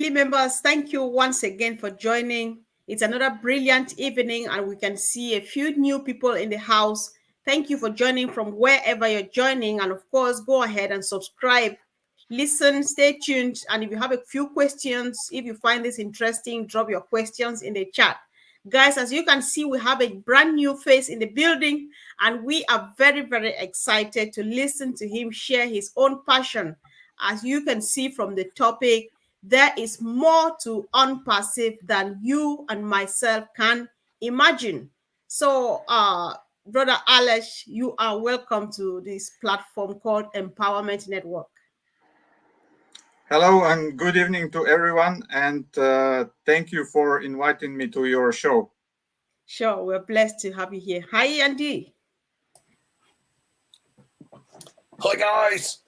Members, thank you once again for joining. It's another brilliant evening, and we can see a few new people in the house. Thank you for joining from wherever you're joining. And of course, go ahead and subscribe. Listen, stay tuned. And if you have a few questions, if you find this interesting, drop your questions in the chat. Guys, as you can see, we have a brand new face in the building, and we are very, very excited to listen to him share his own passion. As you can see from the topic, there is more to ONPASSIVE than you and myself can imagine. So, Brother Alex, you are welcome to this platform called Empowerment Network. Hello and good evening to everyone, and thank you for inviting me to your show. Sure, we're blessed to have you here. Hi, Andy. Hi, guys.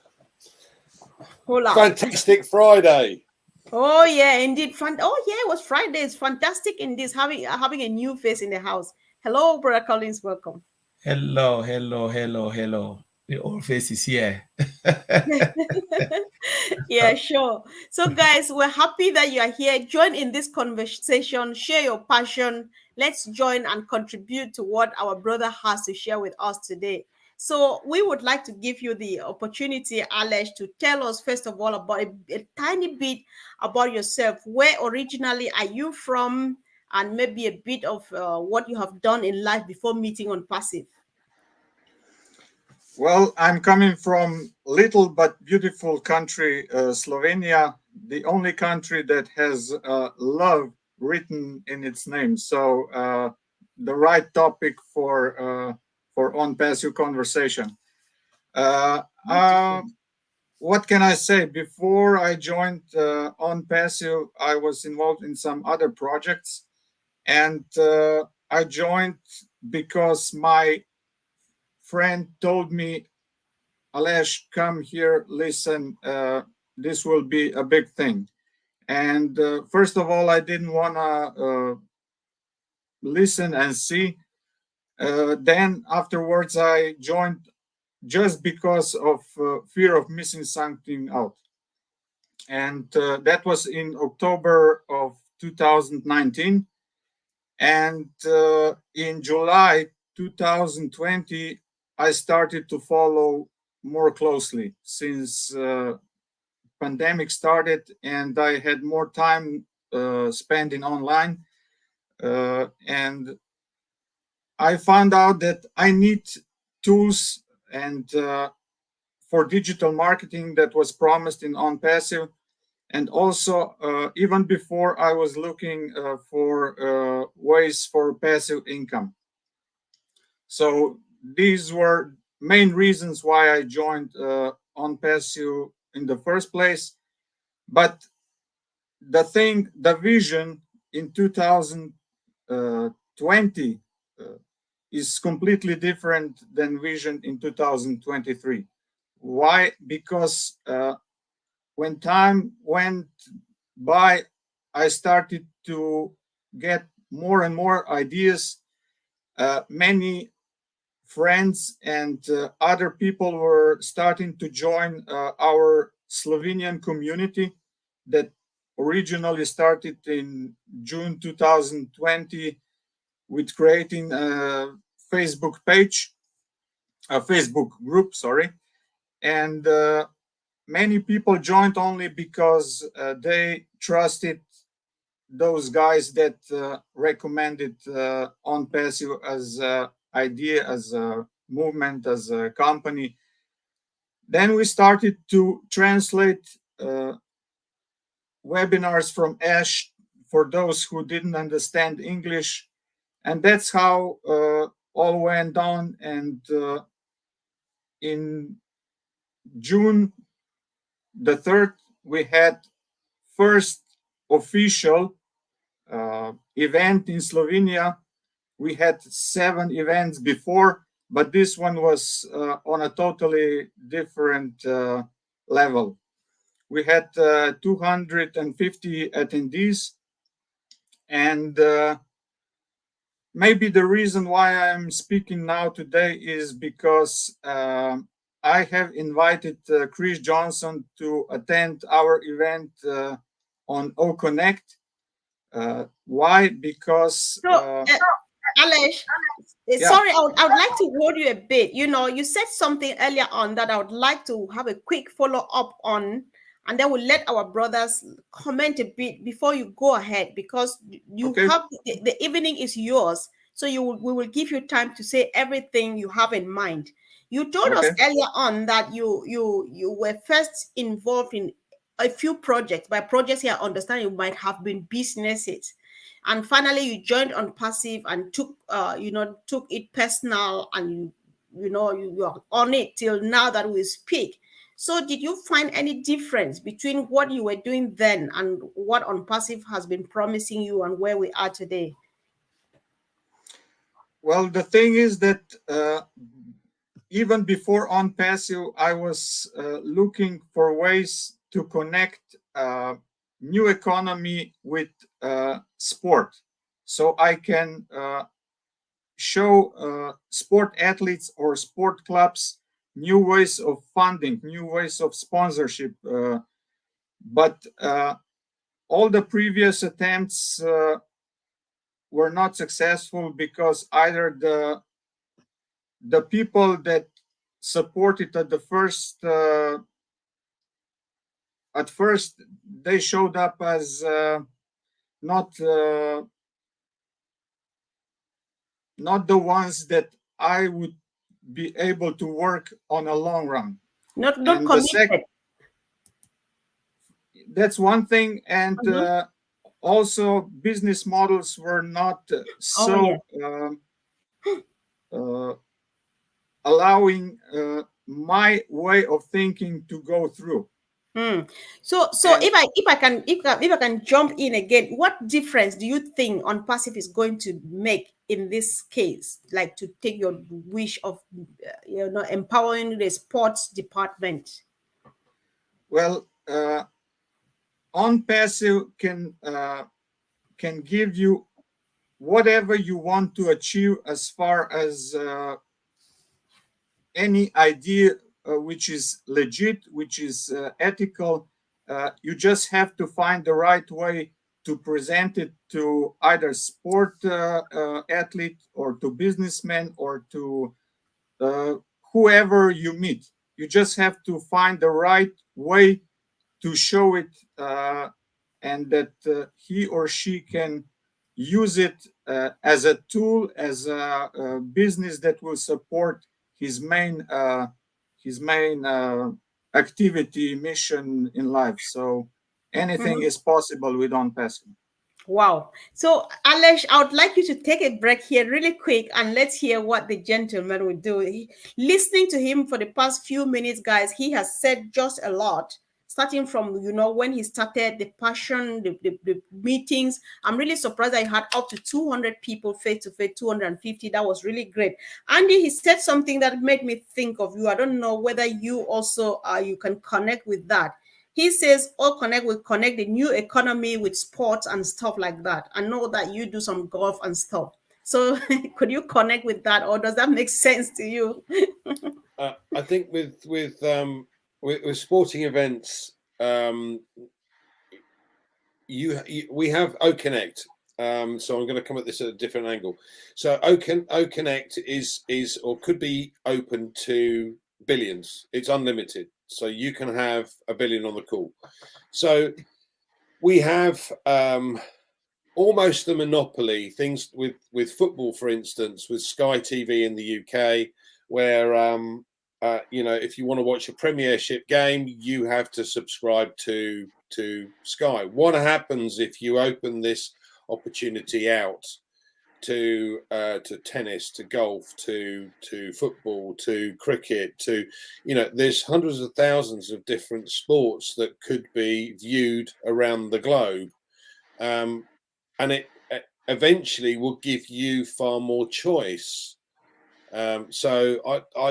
Hola. Fantastic Friday. Oh yeah, indeed. Oh yeah, it was Friday. It's fantastic indeed. Having a new face in the house. Hello, Brother Collins. Welcome. Hello. The old face is here. Yeah, sure. So, guys, we're happy that you are here. Join in this conversation. Share your passion. Let's join and contribute to what our brother has to share with us today. So, we would like to give you the opportunity, Alex, to tell us first of all about a tiny bit about yourself. Where originally are you from, and maybe a bit of what you have done in life before meeting ONPASSIVE. Well, I'm coming from little but beautiful country, Slovenia, the only country that has love written in its name. So the right topic for ONPASSIVE conversation. What can I say? Before I joined ONPASSIVE, I was involved in some other projects, and I joined because my friend told me, Alesh, come here, listen, this will be a big thing. And first of all, I didn't want to listen and see. Then afterwards, I joined just because of fear of missing something out. And that was in October of 2019. And in July 2020, I started to follow more closely since pandemic started, and I had more time spending online. And I found out that I need tools and for digital marketing that was promised in ONPASSIVE. And also, even before, I was looking for ways for passive income. So these were main reasons why I joined ONPASSIVE in the first place. But the vision in 2020 is completely different than vision in 2023. Why? Because when time went by, I started to get more and more ideas. Many friends and other people were starting to join our Slovenian community that originally started in June 2020 with creating a Facebook page, a Facebook group, sorry. And many people joined only because they trusted those guys that recommended ONPASSIVE as an idea, as a movement, as a company. Then we started to translate webinars from Ash for those who didn't understand English. And that's how all went on. And in June the 3rd, we had first official event in Slovenia. We had 7 events before, but this one was on a totally different level. We had 250 attendees, and maybe the reason why I'm speaking now today is because I have invited Chris Johnson to attend our event on OConnect. Why? Because So, Alesh, yeah, sorry, I would like to hold you a bit. You know, you said something earlier on that I would like to have a quick follow up on, and then we'll let our brothers comment a bit before you go ahead, because you okay, have the evening is yours. So we will give you time to say everything you have in mind. You told us okay. earlier on that you were first involved in a few projects. By projects here, I understand you might have been businesses, and finally you joined on passive and took it personal, and you are on it till now that we speak. So did you find any difference between what you were doing then and what on passive has been promising you and where we are today? Well, the thing is that even before ONPASSIVE, I was looking for ways to connect new economy with sport, so I can show sport athletes or sport clubs new ways of funding, new ways of sponsorship. But all the previous attempts were not successful because either the people that supported at first they showed up as not not the ones that I would be able to work on a long run. Not And the sec committed. that's one thing, and Mhm. also business models were not Oh yeah. so uh, allowing my way of thinking to go through. Hmm. So And if I can jump in again, what difference do you think on passive is going to make in this case? Like, to take your wish of empowering the sports department. well, on passive can give you whatever you want to achieve as far as any idea which is legit, which is ethical. You just have to find the right way to present it to either sport athlete or to businessmen or to uh, whoever you meet. You just have to find the right way to show it, and that he or she can use it as a tool, as a business that will support his main activity mission in life. So anything Mhm. is possible with OnPassive. Wow. So, Alesh, I would like you to take a break here really quick and let's hear what the gentleman will do. Listening to him for the past few minutes, guys, he has said just a lot. Starting from, when he started, the passion, the meetings. I'm really surprised I had up to 200 people face to face, 250. That was really great. Andy, he said something that made me think of you. I don't know whether you also you can connect with that. He says All Connect will connect the new economy with sports and stuff like that. I know that you do some golf and stuff. So could you connect with that, or does that make sense to you? I think with sporting events, we have OConnect. So I'm going to come at this at a different angle. So OConnect is or could be open to billions. It's unlimited, so you can have a billion on the call. So we have almost a monopoly. Things with football, for instance, with Sky TV in the UK, where if you want to watch a Premiership game, you have to subscribe to Sky. What happens if you open this opportunity out to tennis, to golf, to football, to cricket, to there's hundreds of thousands of different sports that could be viewed around the globe, and it eventually will give you far more choice. So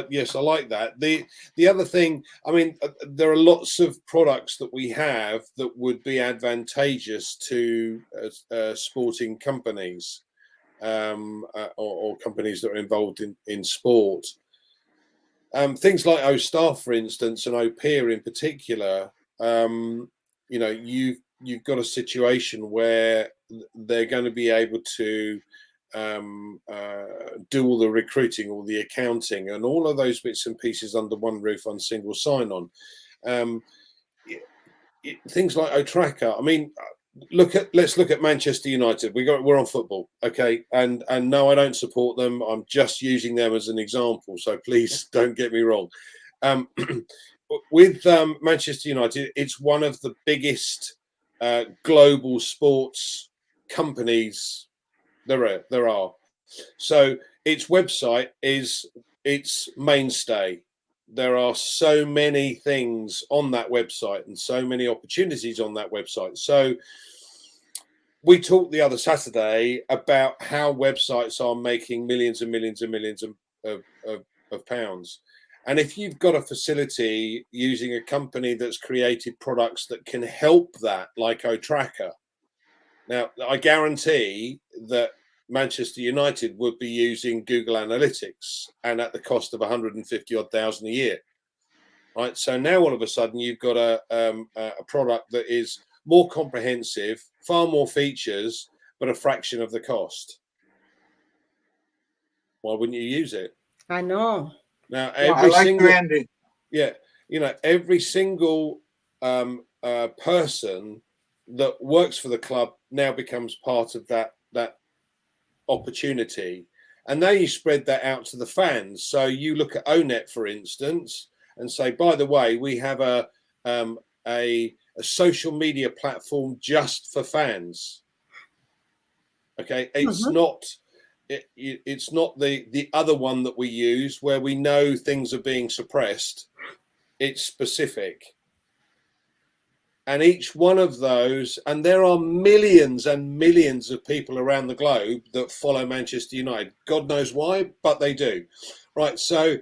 yes, I like that. The other thing, I mean, there are lots of products that we have that would be advantageous to sporting companies, or companies that are involved in sport. Things like OStar, for instance, and OPEA in particular. You you've got a situation where they're going to be able to do all the recruiting, all the accounting, and all of those bits and pieces under one roof on single sign-on. Things like Otracker. I mean, let's look at Manchester United. We're on football, okay? And no, I don't support them. I'm just using them as an example. So please don't get me wrong. With Manchester United, it's one of the biggest global sports companies there are. So its website is its mainstay. There are so many things on that website and so many opportunities on that website. So we talked the other Saturday about how websites are making millions and millions and millions of pounds. And if you've got a facility using a company that's created products that can help that, like Otracker, now I guarantee that Manchester United would be using Google Analytics, and at the cost of 150 odd thousand a year, right? So now all of a sudden you've got a product that is more comprehensive, far more features, but a fraction of the cost. Why wouldn't you use it? I know. Now every single, Andy. Yeah, every single person that works for the club now becomes part of that opportunity, and now you spread that out to the fans. So you look at ONET, for instance, and say, by the way, we have a social media platform just for fans. Okay, it's not it's not the other one that we use where we know things are being suppressed. It's specific. And each one of those, and there are millions and millions of people around the globe that follow Manchester United. God knows why, but they do. Right, so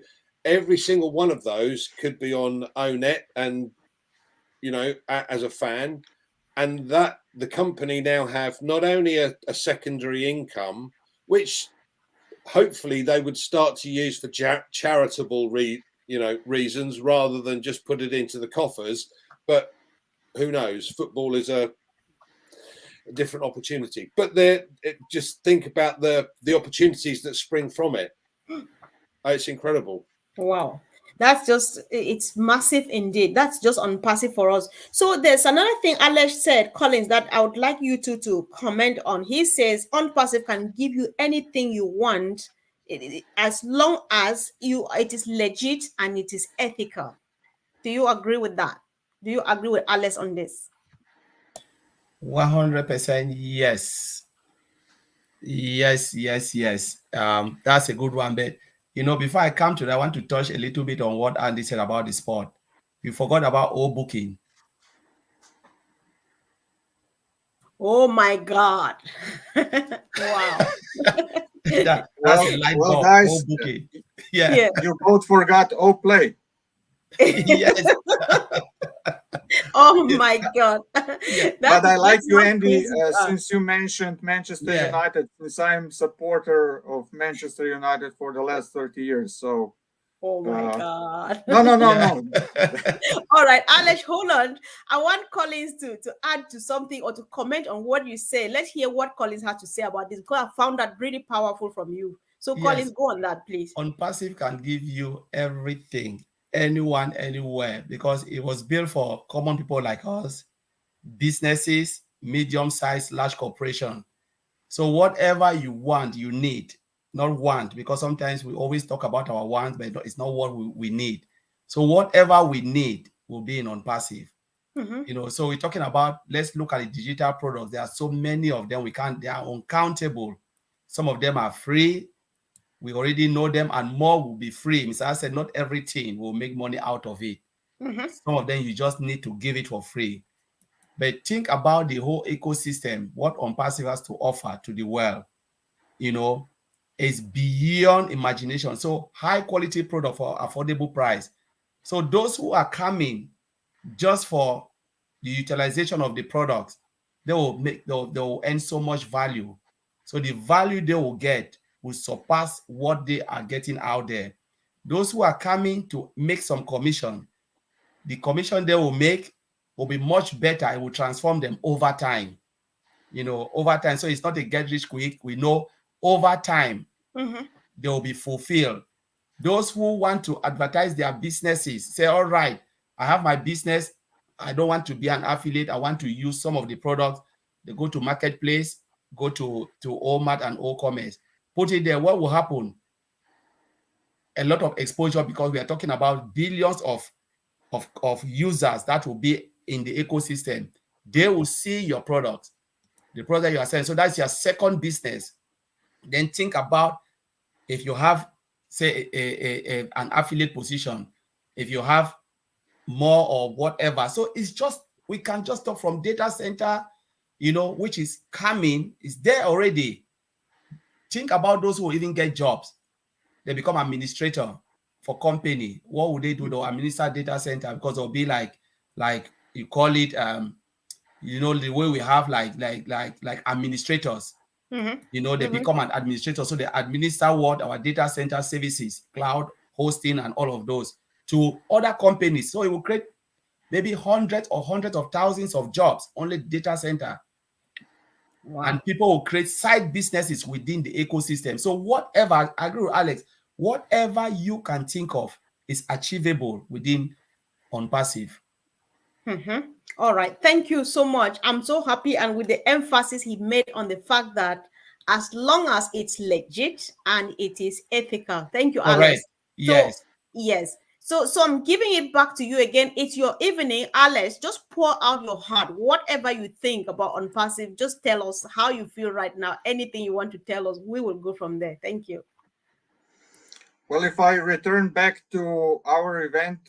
every single one of those could be on ONET and, as a fan. And that the company now have not only a secondary income, which hopefully they would start to use for charitable reasons rather than just put it into the coffers, but who knows? Football is a different opportunity, but just think about the opportunities that spring from it. It's incredible. Wow, it's massive indeed. That's just ONPASSIVE for us. So there's another thing Alex said, Collins, that I would like you to comment on. He says ONPASSIVE can give you anything you want, as long as it is legit and it is ethical. Do you agree with that? Do you agree with Alex on this? 100% yes. Yes. That's a good one. But, before I come to that, I want to touch a little bit on what Andy said about the sport. You forgot about booking. Oh, my God. Wow. That's a light bulb. Guys, booking. Yeah. You both forgot play. Yes. Oh my God. Yeah. But I like you, Andy, since you mentioned Manchester United, since I'm supporter of Manchester United for the last 30 years. So oh my God. No. All right, Alex, hold on. I want Collins to add to something or to comment on what you say. Let's hear what Collins has to say about this, because I found that really powerful from you. So Collins, go on that, please. ONPASSIVE can give you everything, anyone, anywhere, because it was built for common people like us, businesses, medium-sized, large corporation. So whatever you want, you need, not want, because sometimes we always talk about our wants, but it's not what we need. So whatever we need will be in ONPASSIVE. So we're talking about, let's look at the digital products. There are so many of them. They are uncountable. Some of them are free. We already know them, and more will be free. Mr. I said, not everything will make money out of it. Some of them you just need to give it for free. But think about the whole ecosystem, what ONPASSIVE has to offer to the world, is beyond imagination. So high quality product for affordable price. So those who are coming just for the utilization of the products, they will earn so much value. So the value they will get will surpass what they are getting out there. Those who are coming to make some commission, the commission they will make will be much better. It will transform them over time. Over time. So it's not a get rich quick. We know over time they will be fulfilled. Those who want to advertise their businesses say, all right, I have my business. I don't want to be an affiliate. I want to use some of the products. They go to Marketplace, go to Walmart and OCommerce, put it there. What will happen? A lot of exposure, because we are talking about billions of users that will be in the ecosystem. They will see your product, the product you are selling. So that's your second business. Then think about if you have, say, an affiliate position, if you have more or whatever. So it's just, we can just talk from data center, which is coming, is there already. Think about those who even get jobs. They become administrator for company. What would they do? They'll administer data center, because it'll be like you call it, the way we have like administrators. They become an administrator. So they administer what our data center services, cloud hosting, and all of those to other companies. So it will create maybe hundreds of thousands of jobs, only data center. Wow. And people will create side businesses within the ecosystem. So whatever, I agree with Alex, whatever you can think of is achievable within ONPASSIVE. All right. Thank you so much. I'm so happy. And with the emphasis he made on the fact that as long as it's legit and it is ethical. Thank you, Correct. Alex. Yes. So, yes. So I'm giving it back to you again. It's your evening. Alex, just pour out your heart. Whatever you think about ONPASSIVE, just tell us how you feel right now. Anything you want to tell us, we will go from there. Thank you. Well, if I return back to our event,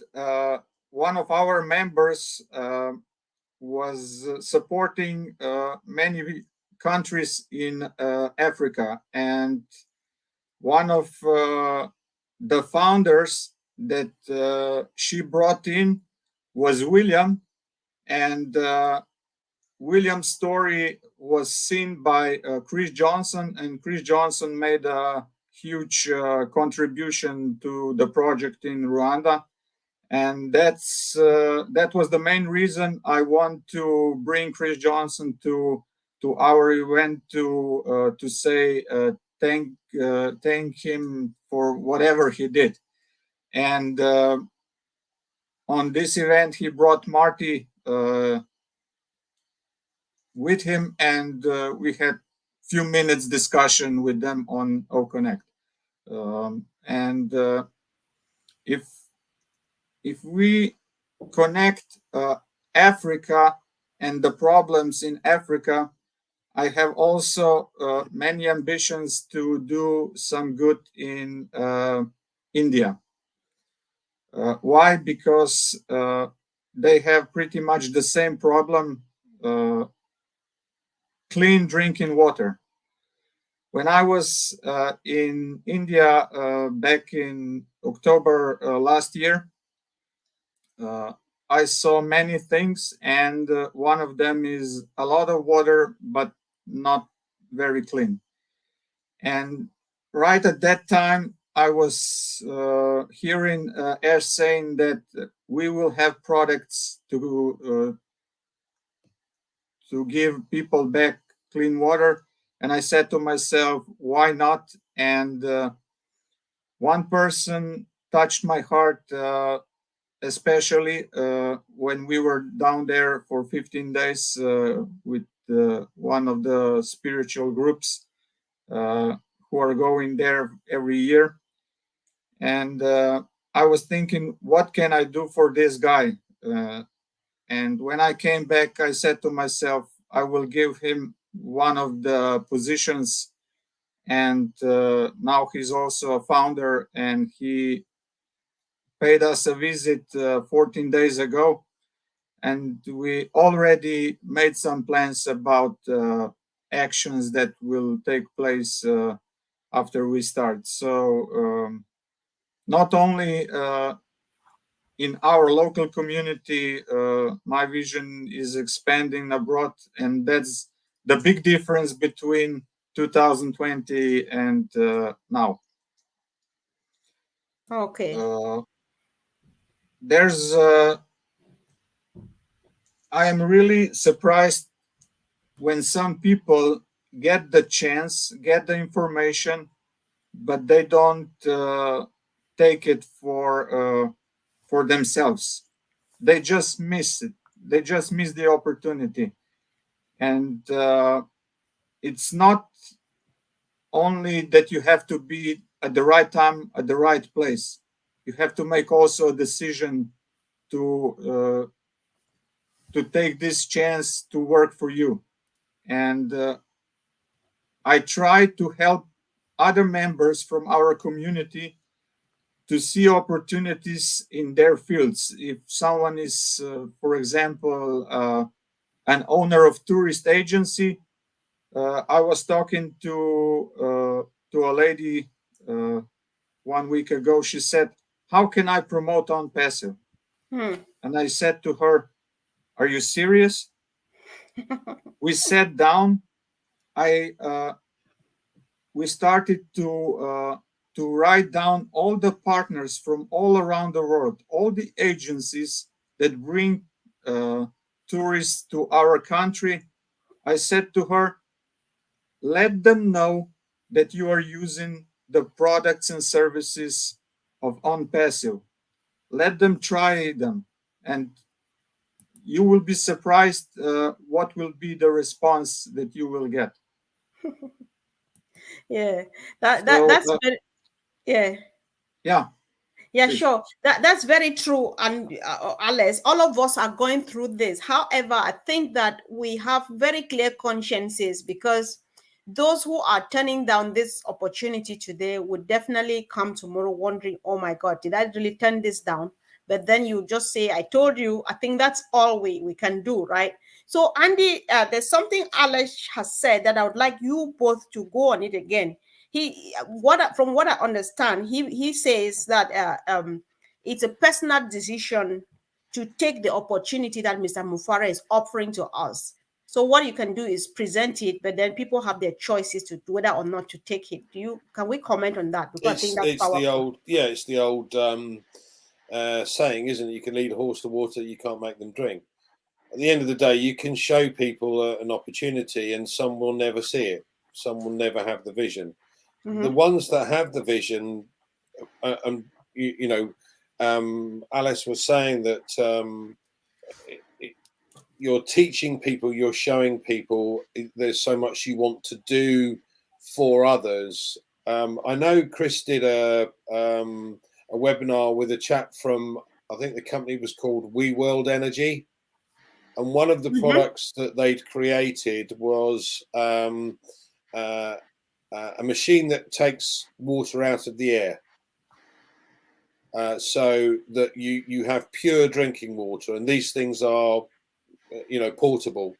one of our members was supporting many countries in Africa. And one of the founders that she brought in was William. And William's story was seen by Chris Johnson, and Chris Johnson made a huge contribution to the project in Rwanda. And that was the main reason I want to bring Chris Johnson to our event to say thank him for whatever he did. And on this event, he brought Marty with him, and we had few minutes discussion with them on OConnect. And if we connect Africa and the problems in Africa, I have also many ambitions to do some good in India. Why? Because they have pretty much the same problem, clean drinking water. When I was in India back in October last year, I saw many things, and one of them is a lot of water, but not very clean. And right at that time, I was hearing Ash saying that we will have products to give people back clean water. And I said to myself, why not? And one person touched my heart, especially when we were down there for 15 days with one of the spiritual groups who are going there every year. And I was thinking, what can I do for this guy? And when I came back, I said to myself, I will give him one of the positions. And now he's also a founder, and he paid us a visit 14 days ago. And we already made some plans about actions that will take place after we start. So not only in our local community, my vision is expanding abroad, and that's the big difference between 2020 and now. Okay. There's I am really surprised when some people get the chance, get the information, but they don't take it for themselves. They just miss it. They just miss the opportunity, and it's not only that you have to be at the right time at the right place. You have to make also a decision to take this chance to work for you. And I try to help other members from our community to see opportunities in their fields. If someone is, for example, an owner of tourist agency, I was talking to a lady 1 week ago. She said, "How can I promote ONPASSIVE?" Hmm. And I said to her, "Are you serious?" We sat down. I we started to write down all the partners from all around the world, all the agencies that bring tourists to our country. I said to her, let them know that you are using the products and services of OnPassive. Let them try them, and you will be surprised what will be the response that you will get. Yeah, that that So, that's very, yeah. yeah, Yeah, please. sure. That's very true. And Alice, all of us are going through this. However, I think that we have very clear consciences, because those who are turning down this opportunity today would definitely come tomorrow wondering, oh my God, did I really turn this down? But then you just say, I told you. I think that's all we can do, right? So, Andy, there's something Alice has said that I would like you both to go on it again. From what I understand, he says that it's a personal decision to take the opportunity that Mr. Mufara is offering to us. So what you can do is present it, but then people have their choices to do whether or not to take it. Can we comment on that? Because I think that's It's the powerful. old, it's the old saying, isn't it? You can lead a horse to water, you can't make them drink. At the end of the day, you can show people an opportunity, and some will never see it. Some will never have the vision. The Mm-hmm. ones that have the vision, Alice was saying that you're teaching people, you're showing people there's so much you want to do for others. I know Chris did a webinar with a chap from, I think the company was called We World Energy, and one of the Mm-hmm. products that they'd created was a machine that takes water out of the air, so that you have pure drinking water, and these things are portable.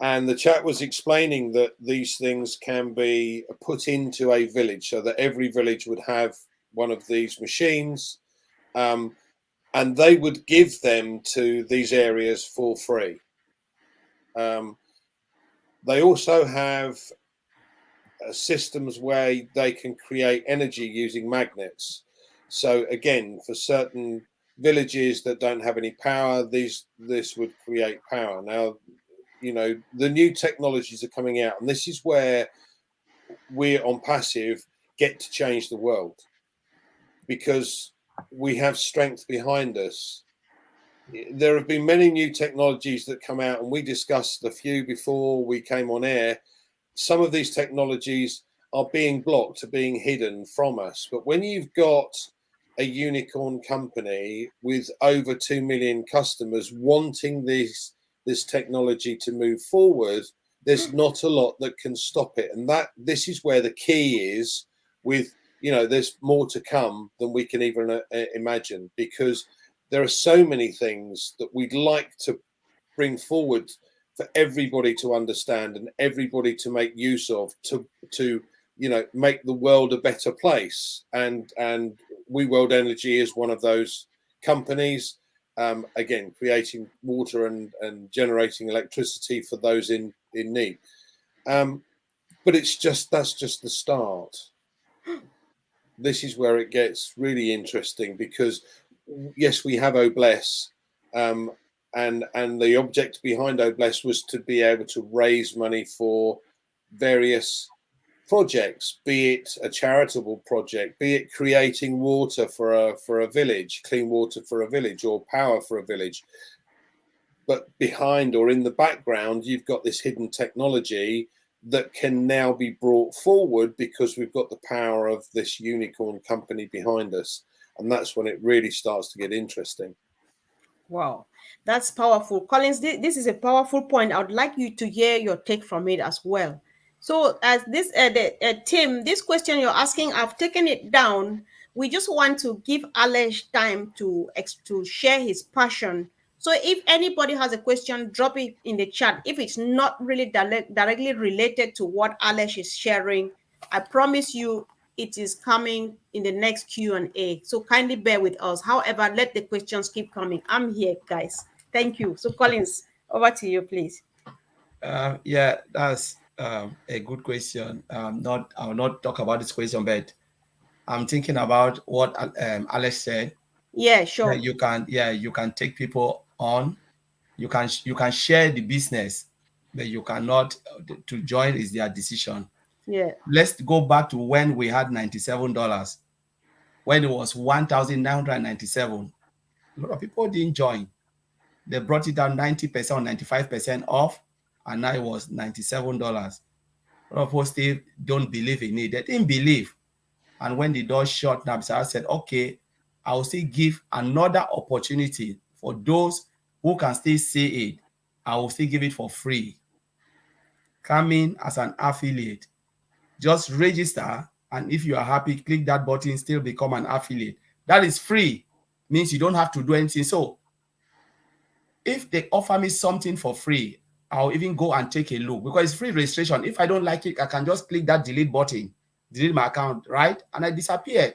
And the chat was explaining that these things can be put into a village, so that every village would have one of these machines, and they would give them to these areas for free. They also have systems where they can create energy using magnets. So again, for certain villages that don't have any power, this would create power. Now, the new technologies are coming out, and this is where we on Passive get to change the world, because we have strength behind us. There have been many new technologies that come out, and we discussed a few before we came on air. Some of these technologies are being blocked, are being hidden from us. But when you've got a unicorn company with over 2 million customers wanting this technology to move forward, there's not a lot that can stop it. And this is where the key is. With there's more to come than we can even imagine, because there are so many things that we'd like to bring forward for everybody to understand and everybody to make use of, to make the world a better place. And We World Energy is one of those companies, again creating water and generating electricity for those in need. But that's just the start. This is where it gets really interesting, because yes, we have Obless, and the object behind Obless was to be able to raise money for various projects, be it a charitable project, be it creating water for a village, clean water for a village, or power for a village. But behind or in the background, you've got this hidden technology that can now be brought forward because we've got the power of this unicorn company behind us. And that's when it really starts to get interesting. Wow, that's powerful. Collins, this is a powerful point. I would like you to hear your take from it as well. So, as this, Tim, this question you're asking, I've taken it down. We just want to give Alesh time to share his passion. So, if anybody has a question, drop it in the chat. If it's not really directly related to what Alesh is sharing, I promise you it is coming in the next Q&A. So kindly bear with us. However, let the questions keep coming. I'm here, guys. Thank you. So Collins, over to you, please. Yeah, that's a good question. Not, I'll not talk about this question, but I'm thinking about what Alex said. Yeah, Yeah, sure. you can take people on. You can share the business, but you cannot to join is their decision. Yeah. Let's go back to when we had $97, when it was 1,997. A lot of people didn't join. They brought it down 90% or 95% off, and now it was $97. A lot of people still don't believe in it. They didn't believe. And when the door shut, now I said, okay, I will still give another opportunity for those who can still see it. I will still give it for free. Come in as an affiliate. Just register, and if you are happy, click that button, still become an affiliate. That is free. Means you don't have to do anything. So if they offer me something for free, I'll even go and take a look because it's free registration. If I don't like it, I can just click that delete button, delete my account, right? And I disappear.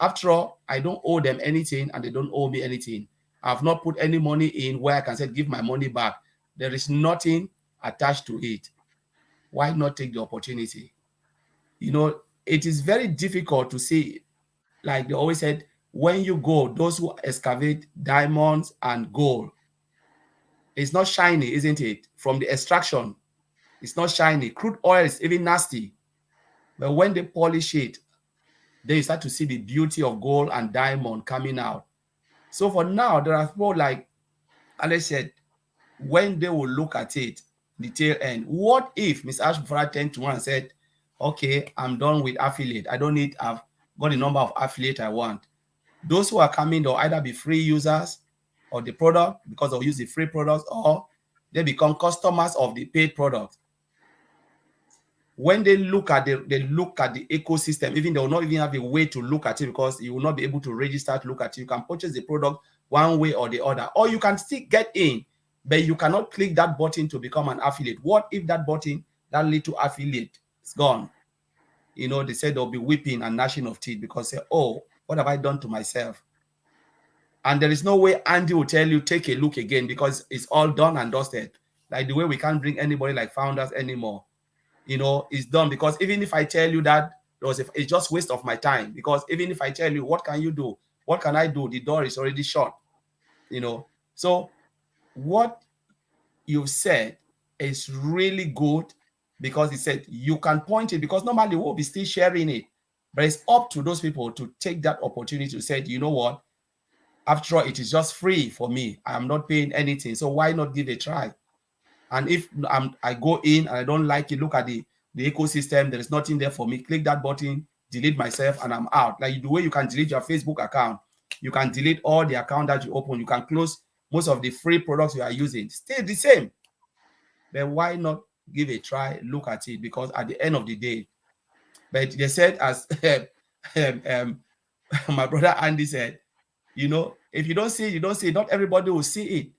After all, I don't owe them anything and they don't owe me anything. I've not put any money in where I can say, give my money back. There is nothing attached to it. Why not take the opportunity? You know, it is very difficult to see, like they always said, when you go, those who excavate diamonds and gold, it's not shiny, isn't it? From the extraction, it's not shiny. Crude oil is even nasty. But when they polish it, then you start to see the beauty of gold and diamond coming out. So for now, there are people like Alex said, when they will look at it, the tail end. What if Mr. Ashford turned to one and said, okay, I'm done with affiliate. I don't need, I've got the number of affiliate I want. Those who are coming, they'll either be free users of the product because they'll use the free products, or they become customers of the paid product. When they look at the ecosystem, even they will not even have a way to look at it because you will not be able to register to look at it. You can purchase the product one way or the other, or you can still get in, but you cannot click that button to become an affiliate. What if that button, that little affiliate, is gone? You know, they said they'll be weeping and gnashing of teeth because say, oh, what have I done to myself? And there is no way Andy will tell you, take a look again, because it's all done and dusted. Like the way we can't bring anybody like founders anymore. You know, it's done. Because even if I tell you that, it's just waste of my time. Because even if I tell you, what can you do? What can I do? The door is already shut. You know, so what you said is really good, because he said you can point it, because normally we'll be still sharing it. But it's up to those people to take that opportunity to say, you know what? After all, it is just free for me. I'm not paying anything. So why not give a try? And if I go in and I don't like it, look at the ecosystem, there is nothing there for me. Click that button, delete myself, and I'm out. Like the way you can delete your Facebook account, you can delete all the account that you open. You can close most of the free products you are using. Still the same. Then why not give a try, look at it? Because at the end of the day, but they said, as my brother Andy said, you know, if you don't see it, you don't see it. Not everybody will see it.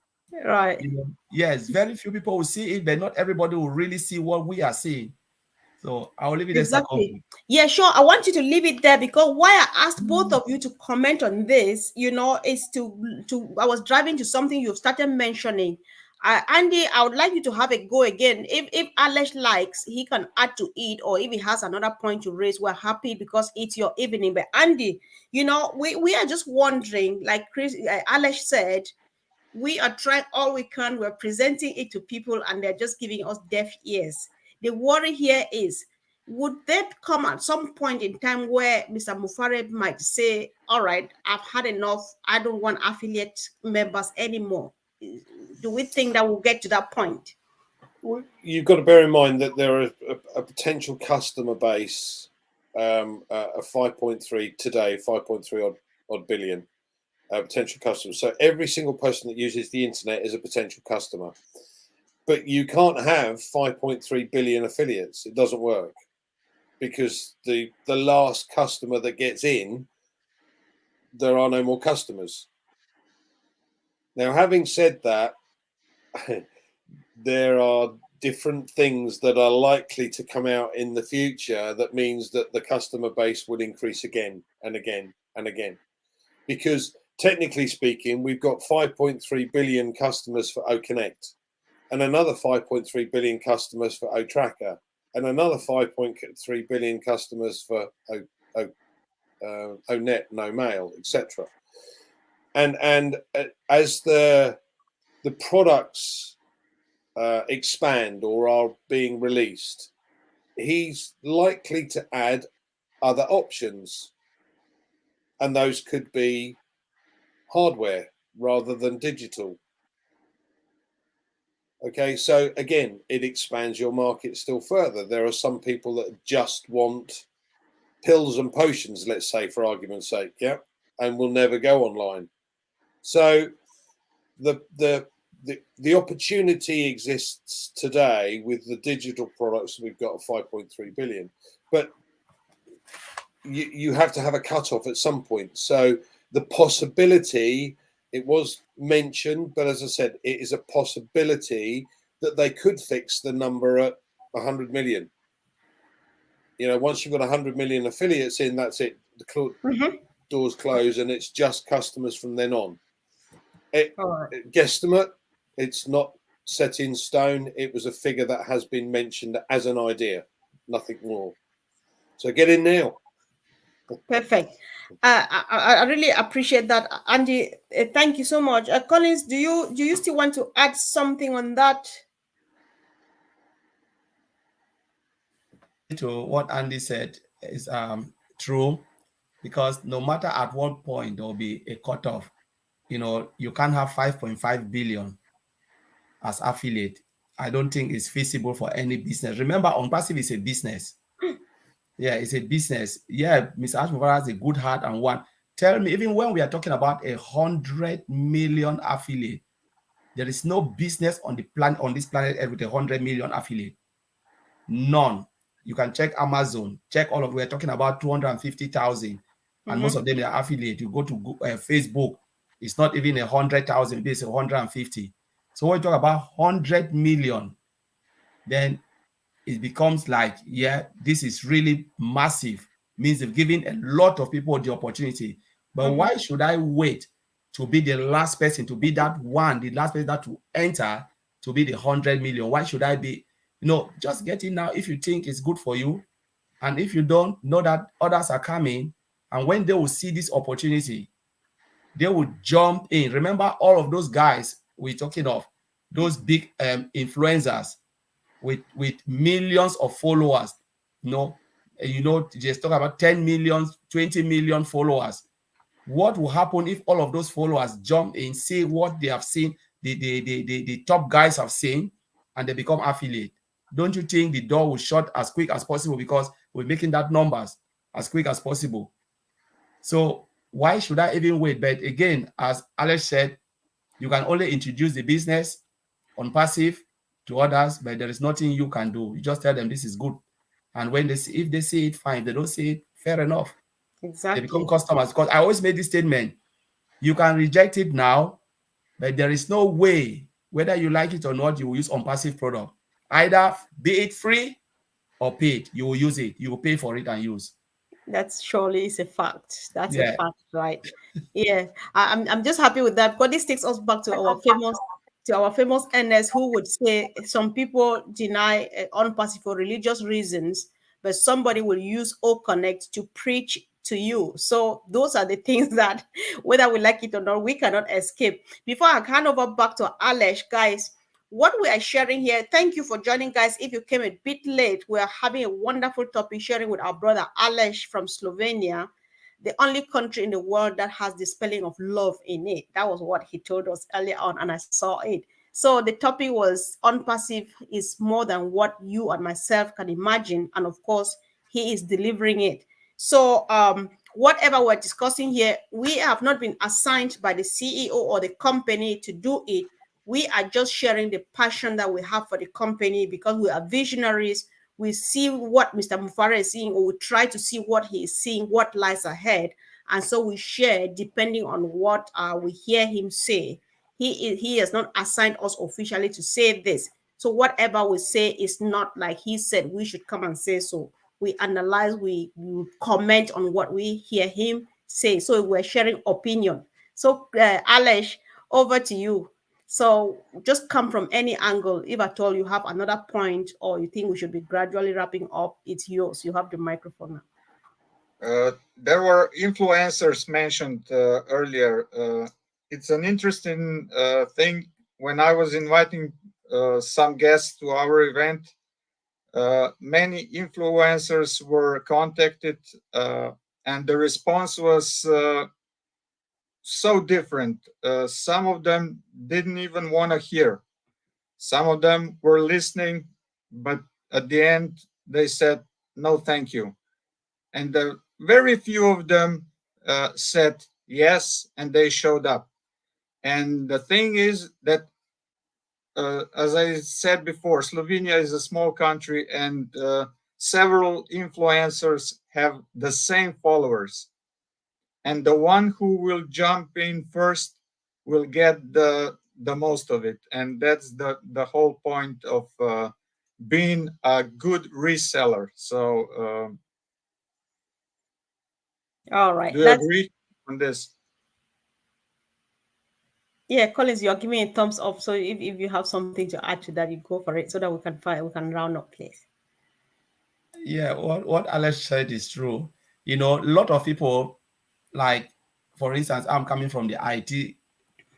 Right. You know, yes, very few people will see it, but not everybody will really see what we are seeing. So I'll leave it as a Exactly. Yeah, sure. I want you to leave it there, because why I asked both of you to comment on this, you know, is to I was driving to something you've started mentioning. Andy, I would like you to have a go again. If Alex likes, he can add to it, or if he has another point to raise, we're happy because it's your evening. But Andy, you know, we are just wondering, like Alex said, We are trying all we can. We're presenting it to people and they're just giving us deaf ears. The worry here is, would there come at some point in time where Mr. Mufareb might say, all right, I've had enough. I don't want affiliate members anymore. Do we think that we'll get to that point? You've got to bear in mind that there are a potential customer base of 5.3 today, 5.3 odd billion potential customers. So every single person that uses the internet is a potential customer. But you can't have 5.3 billion affiliates. It doesn't work, because the last customer that gets in, there are no more customers. Now, having said that, there are different things that are likely to come out in the future that means that the customer base would increase again and again and again. Because technically speaking, we've got 5.3 billion customers for OConnect, and another 5.3 billion customers for OTracker, and another 5.3 billion customers for ONet, No Mail, etc. And as the products expand or are being released, he's likely to add other options, and those could be hardware rather than digital. Okay, so again, it expands your market still further. There are some people that just want pills and potions, let's say, for argument's sake, yeah, and will never go online. So the opportunity exists today with the digital products. We've got 5.3 billion, but you have to have a cutoff at some point. So the possibility, it was mentioned, but as I said, it is a possibility that they could fix the number at 100 million. You know, once you've got 100 million affiliates in, that's it. The doors close, and it's just customers from then on. Guesstimate, it's not set in stone. It was a figure that has been mentioned as an idea, nothing more. So get in now. Perfect. I really appreciate that, Andy. Thank you so much. Collins, do you still want to add something on that? To what Andy said is true, because no matter at what point there will be a cutoff, you know, you can't have 5.5 billion as affiliate. I don't think it's feasible for any business. Remember, ONPASSIVE is a business. Yeah, it's a business. Yeah, Mr. Ashmore has a good heart and one. Tell me, even when we are talking about 100 million affiliate, there is no business on the planet, on this planet Earth, with 100 million affiliate. None. You can check Amazon, check all of. We're talking about 250,000, and most of them are affiliate. You go to Facebook, it's not even 100,000. It's 150. So when you talk about 100 million, then it becomes like, yeah, this is really massive. Means they've given a lot of people the opportunity. But why should I wait to be the last person, to be that one, the last person that will enter to be the 100 million? Why should I be, you know, just get in now if you think it's good for you. And if you don't, know that others are coming. And when they will see this opportunity, they will jump in. Remember all of those guys we're talking of, those big influencers with millions of followers. Just talk about 10 million, 20 million followers. What will happen if all of those followers jump in, see what they have seen, the top guys have seen, and they become affiliate? Don't you think the door will shut as quick as possible, because we're making that numbers as quick as possible? So why should I even wait? But again, as Alex said, you can only introduce the business ONPASSIVE to others, but there is nothing you can do. You just tell them this is good. And when they see, if they see it, fine. If they don't see it, fair enough. Exactly. They become customers. Because I always made this statement: you can reject it now, but there is no way, whether you like it or not, you will use ONPASSIVE product. Either be it free or paid, you will use it. You will pay for it and use. That surely is a fact. That's Yeah. a fact, right? Yeah. I'm just happy with that, because this takes us back to our famous NS, who would say some people deny ONPASSIVE for religious reasons, but somebody will use OConnect to preach to you. So those are the things that, whether we like it or not, we cannot escape. Before I hand over back to Alesh, guys, what we are sharing here, thank you for joining, guys. If you came a bit late, we are having a wonderful topic sharing with our brother Alesh from Slovenia, the only country in the world that has the spelling of love in it. That was what he told us earlier on, and I saw it. So the topic was unpassive is more than what you and myself can imagine, and of course, he is delivering it. So whatever we're discussing here, we have not been assigned by the CEO or the company to do it. We are just sharing the passion that we have for the company because we are visionaries. We see what Mr. Mufare is seeing, or we try to see what he is seeing, what lies ahead. And so we share depending on what we hear him say. He has not assigned us officially to say this. So whatever we say is not like he said we should come and say so. We analyze, we comment on what we hear him say. So we're sharing opinion. So Alesh, over to you. So just come from any angle. If at all you have another point or you think we should be gradually wrapping up, it's yours. You have the microphone now. There were influencers mentioned earlier. It's an interesting thing. When I was inviting some guests to our event, many influencers were contacted, and the response was so different. Some of them didn't even want to hear. Some of them were listening, but at the end, they said, no, thank you. And very few of them said yes, and they showed up. And the thing is that, as I said before, Slovenia is a small country, and several influencers have the same followers. And the one who will jump in first will get the most of it. And that's the whole point of being a good reseller. So, All right. do you agree on this? Yeah, Collins, you're giving a thumbs up. So if you have something to add to that, you go for it so that we can round up, please. Yeah, what Alex said is true. You know, a lot of people, like, for instance, I'm coming from the IT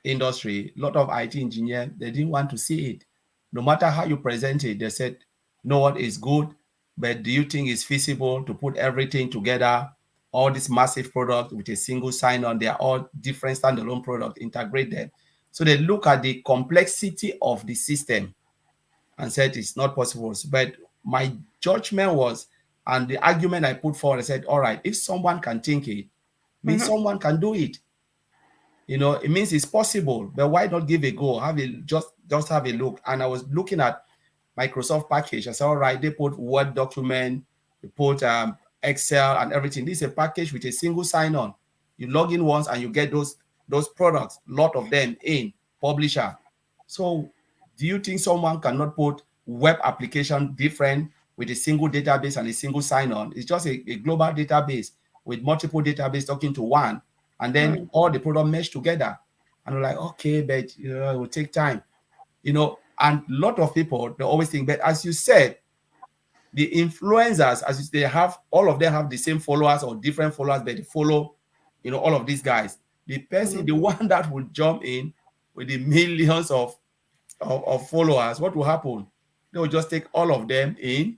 industry, a lot of IT engineers, they didn't want to see it. No matter how you present it, they said, no, what is good, but do you think it's feasible to put everything together, all these massive products with a single sign-on? They are all different standalone products, integrate them. So they look at the complexity of the system and said it's not possible. But my judgment was, and the argument I put forward, I said, all right, if someone can think it, means someone can do it. You know, it means it's possible, but why not give a go? Have a just have a look. And I was looking at Microsoft package. I said, all right, they put Word document, they put Excel and everything. This is a package with a single sign-on. You log in once and you get those products, lot of them in publisher. So do you think someone cannot put web application different with a single database and a single sign-on? It's just a global database with multiple database talking to one, and then all the product mesh together. And we're like, okay, but you know, it will take time. You know, and a lot of people, they always think, but as you said, the influencers, as they have, all of them have the same followers or different followers, but they follow, you know, all of these guys. The person, the one that will jump in with the millions of followers, what will happen? They will just take all of them in,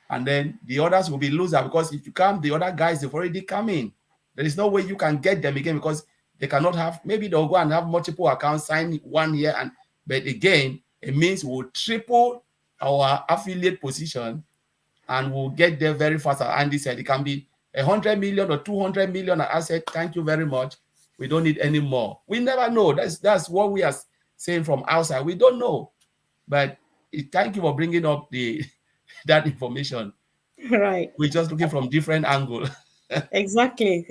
and then the others will be loser, because if you come, the other guys, they've already come in. There is no way you can get them again, because they cannot have, maybe they'll go and have multiple accounts, sign 1 year, and but again, it means we'll triple our affiliate position and we'll get there very fast. As Andy said, it can be 100 million or 200 million. I said, thank you very much. We don't need any more. We never know. That's what we are saying from outside. We don't know. But thank you for bringing up that information. Right. We're just looking from different angle. Exactly.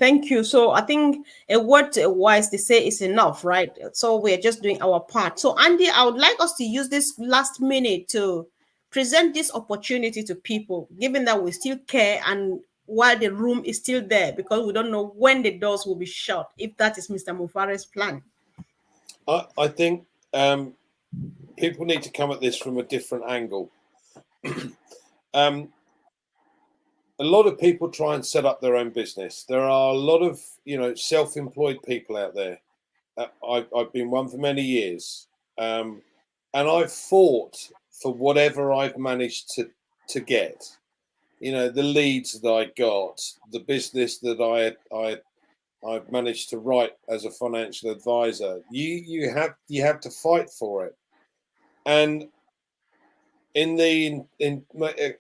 Thank you. So I think a word wise they say is enough, right? So we're just doing our part. So Andy, I would like us to use this last minute to present this opportunity to people, given that we still care and while the room is still there, because we don't know when the doors will be shut, if that is Mr. Mufare's plan. I think people need to come at this from a different angle. a lot of people try and set up their own business. There are a lot of, self-employed people out there. I've been one for many years, and I've fought for whatever I've managed to get. The leads that I got, the business that I've managed to write as a financial advisor. You have to fight for it, and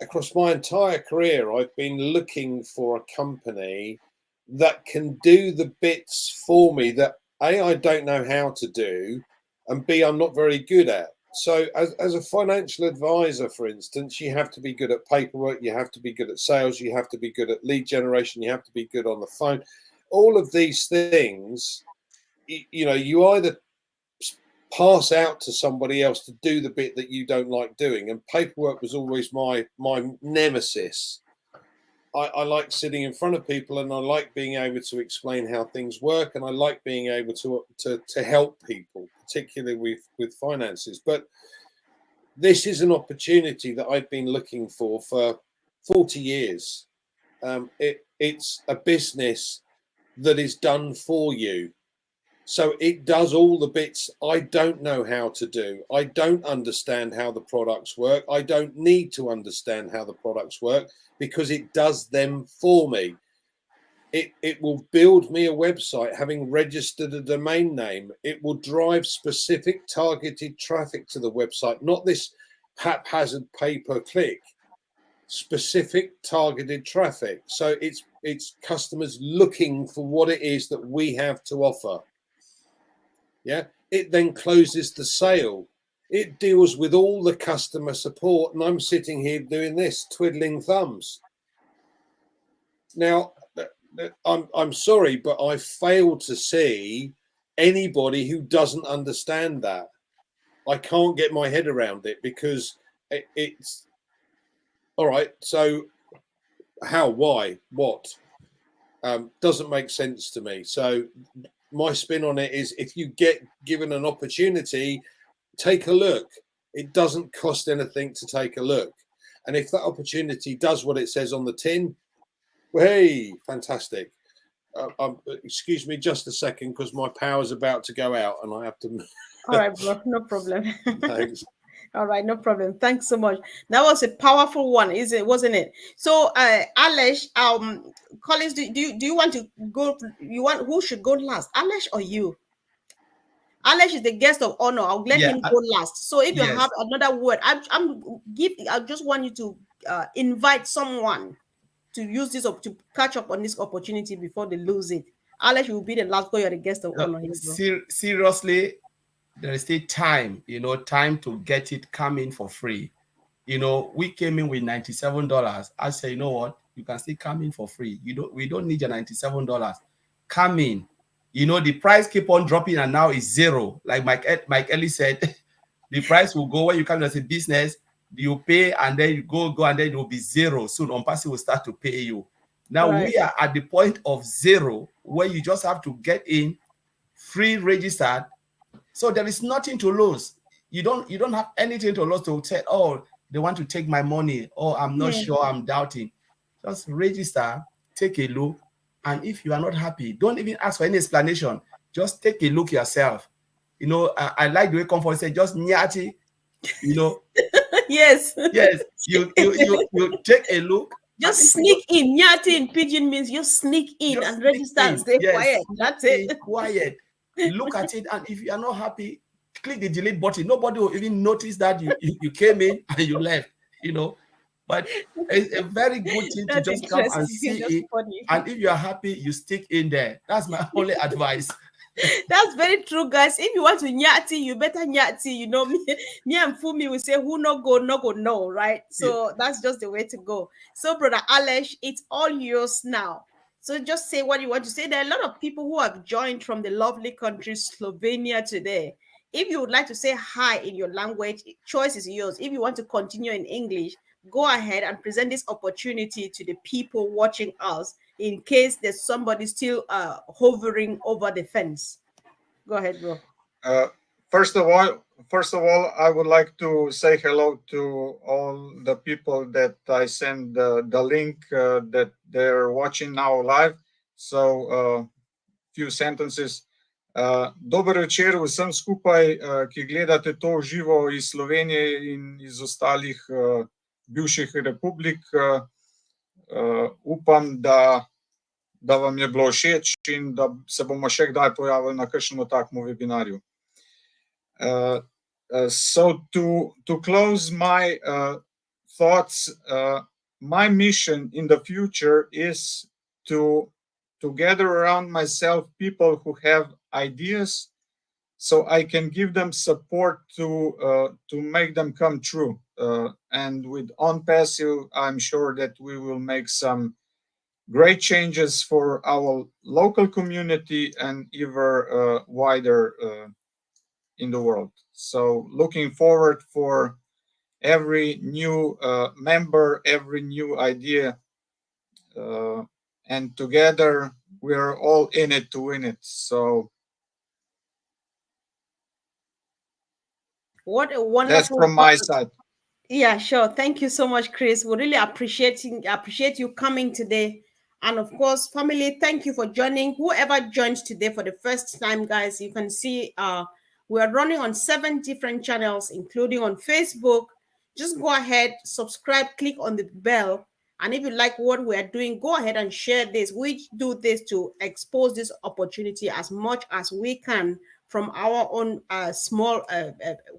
across my entire career, I've been looking for a company that can do the bits for me that A, I don't know how to do, and B, I'm not very good at. So as a financial advisor, for instance, you have to be good at paperwork, you have to be good at sales, you have to be good at lead generation, you have to be good on the phone. All of these things, you either pass out to somebody else to do the bit that you don't like doing. And paperwork was always my nemesis. I like sitting in front of people, and I like being able to explain how things work, and I like being able to help people, particularly with finances. But this is an opportunity that I've been looking for 40 years. It's a business that is done for you. So it does all the bits I don't know how to do. I don't understand how the products work. I don't need to understand how the products work, because it does them for me. It will build me a website, having registered a domain name. It will drive specific targeted traffic to the website, not this haphazard pay-per-click, specific targeted traffic. So it's customers looking for what it is that we have to offer. Yeah, it then closes the sale. It deals with all the customer support, and I'm sitting here doing this, twiddling thumbs. Now, I'm sorry, but I fail to see anybody who doesn't understand that. I can't get my head around it, because it's all right. So how, why, what doesn't make sense to me. So my spin on it is, if you get given an opportunity, take a look. It doesn't cost anything to take a look. And if that opportunity does what it says on the tin, well, hey, fantastic. Excuse me just a second, because my power's about to go out and I have to. All right, bro, no problem. Thanks. All right, no problem. Thanks so much. That was a powerful one, wasn't it? So, Alesh, Collins, do you want to go? Who should go last, Alesh or you? Alesh is the guest of honor. I'll let him go last. So, if you have another word, I just want you to invite someone to use this to catch up on this opportunity before they lose it. Alesh will be the last, because you're the guest of honor here, bro. Seriously, there is still time, time to get it coming for free. We came in with $97. I say, you know what? You can still come in for free. We don't need your $97. Come in. The price keep on dropping, and now it's zero. Like Mike Ellie said, the price will go when you come as a business. You pay, and then you go, and then it will be zero. Soon ONPASSIVE will start to pay you. Now we are at the point of zero, where you just have to get in, free registered. So there is nothing to lose. You don't have anything to lose to say, oh, they want to take my money. Oh, I'm not sure, I'm doubting. Just register, take a look. And if you are not happy, don't even ask for any explanation. Just take a look yourself. I like the way Comfort said, just nyati, Yes. Yes. You take a look. Just sneak in. Nyati in pidgin means you sneak in and register and stay quiet. That's it. Stay quiet. Look at it, and if you are not happy, click the delete button. Nobody will even notice that you came in and you left, But it's a very good thing to just come and see it. Funny. And if you are happy, you stick in there. That's my only advice. That's very true, guys. If you want to nyati, you better nyati. Me and Fumi will say, who no go, no, right? So that's just the way to go. So, brother Alesh, it's all yours now. So just say what you want to say. There are a lot of people who have joined from the lovely country Slovenia today. If you would like to say hi in your language, choice is yours. If you want to continue in English, go ahead and present this opportunity to the people watching us, in case there's somebody still hovering over the fence. Go ahead, bro. First of all, first of all, I would like to say hello to all the people that I send the link that they're watching now live. So, few sentences. Dober večer vsem skupaj, ki gledate to živo iz Slovenije in iz ostalih bivših republik. Upam, da vam je bilo všeč in da se bomo še kdaj pojavili na kakšnem takem webinarju. So to close my thoughts, my mission in the future is to gather around myself people who have ideas, so I can give them support to make them come true. And with ONPASSIVE, I'm sure that we will make some great changes for our local community and even wider in the world. So looking forward for every new member, every new idea, and together we're all in it to win it. So what a that's wonderful from my side. Yeah, sure. Thank you so much, Chris. We really appreciate you coming today. And of course, family, thank you for joining. Whoever joined today for the first time, guys, you can see we are running on 7 different channels, including on Facebook. Just go ahead, subscribe, click on the bell. And if you like what we are doing, go ahead and share this. We do this to expose this opportunity as much as we can from our own small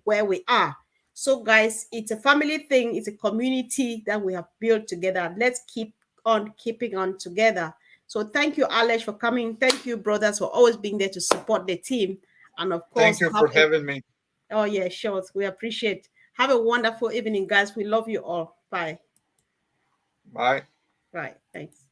where we are. So, guys, it's a family thing. It's a community that we have built together. Let's keep on keeping on together. So, thank you, Alex, for coming. Thank you, brothers, for always being there to support the team. And of course, thank you for having me. Oh, yeah, sure. We appreciate. Have a wonderful evening, guys. We love you all. Bye. Bye. Right. Thanks.